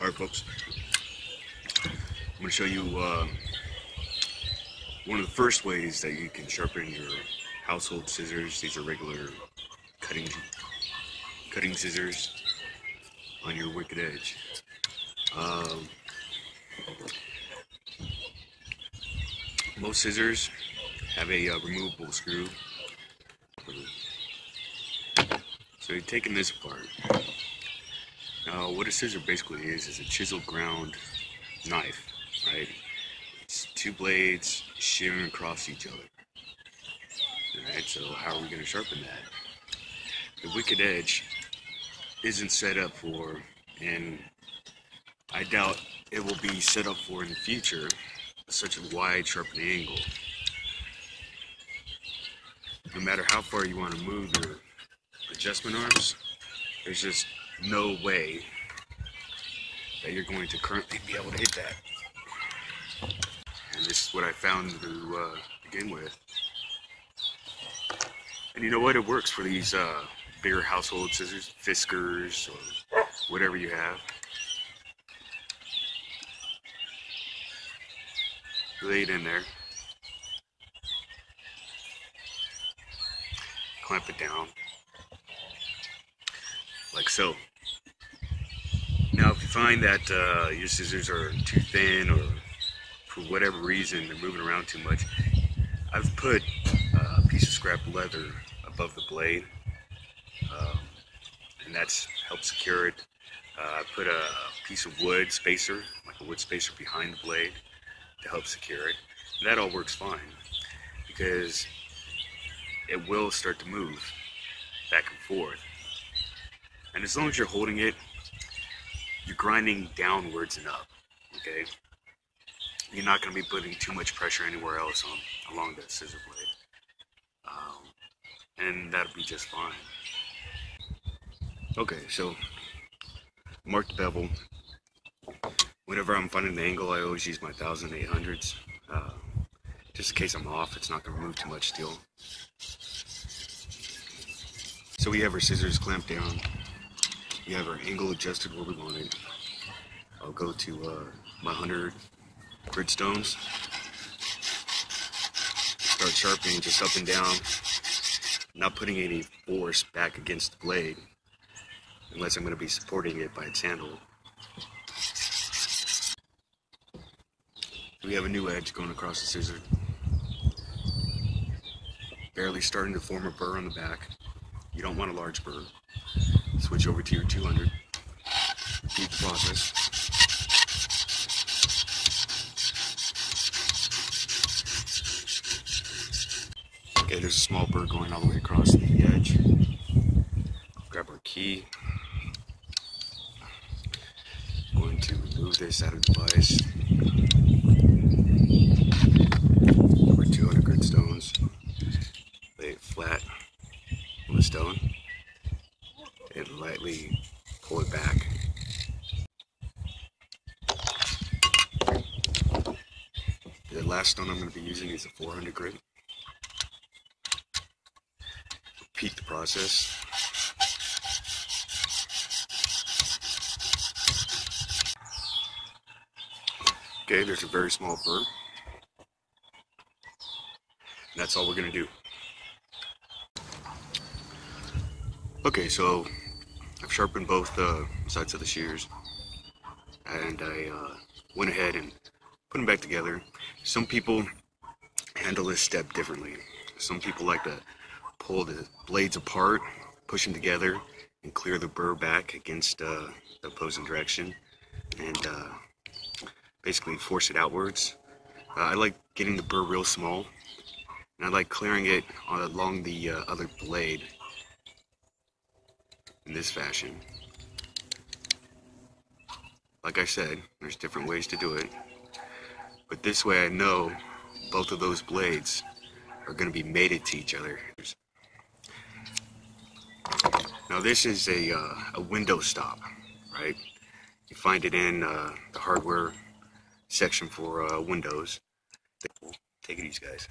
Alright folks, I'm going to show you one of the first ways that you can sharpen your household scissors. These are regular cutting scissors on your wicked edge. Most scissors have a removable screw. So you're taking this apart. Now, what a scissor basically is a chisel ground knife, right? It's two blades shearing across each other. Alright, so how are we going to sharpen that? The wicked edge isn't set up for, and I doubt it will be set up for in the future, such a wide sharpening angle. No matter how far you want to move your adjustment arms, there's just no way that you're going to currently be able to hit that. And this is what I found to begin with. And you know what? It works for these bigger household scissors, Fiskars, or whatever you have. Lay it in there. Clamp it down. Like so. Now if you find that your scissors are too thin, or for whatever reason they're moving around too much, I've put a piece of scrap leather above the blade, and that's helped secure it. I put a piece of wood spacer, like a wood spacer behind the blade to help secure it. And that all works fine because it will start to move back and forth. And as long as you're holding it, you're grinding downwards and up, okay? You're not going to be putting too much pressure anywhere else along that scissor blade. And that'll be just fine. Okay, so mark the bevel. Whenever I'm finding the angle, I always use my 1800s. Just in case I'm off, it's not going to remove too much steel. So we have our scissors clamped down. We have our angle adjusted where we want it. I'll go to my 100 grit stones. Start sharpening just up and down. Not putting any force back against the blade unless I'm going to be supporting it by its handle. We have a new edge going across the scissor. Barely starting to form a burr on the back. You don't want a large burr. Switch over to your 200. Repeat the process. Okay, there's a small burr going all the way across the edge. Grab our key. Going to remove this out of the vise. Over 200 grit stones. Lay it flat on the stone and lightly pull it back. The last stone I'm going to be using is a 400 grit. Repeat the process. Okay, there's a very small burr. And that's all we're going to do. Okay, so I've sharpened both sides of the shears, and I went ahead and put them back together. Some people handle this step differently. Some people like to pull the blades apart, push them together, and clear the burr back against the opposing direction, and basically force it outwards. I like getting the burr real small, and I like clearing it along the other blade in this fashion. Like I said, there's different ways to do it, but this way I know both of those blades are going to be mated to each other. Now this is a window stop, right? You find it in the hardware section for Windows. Take it easy, guys.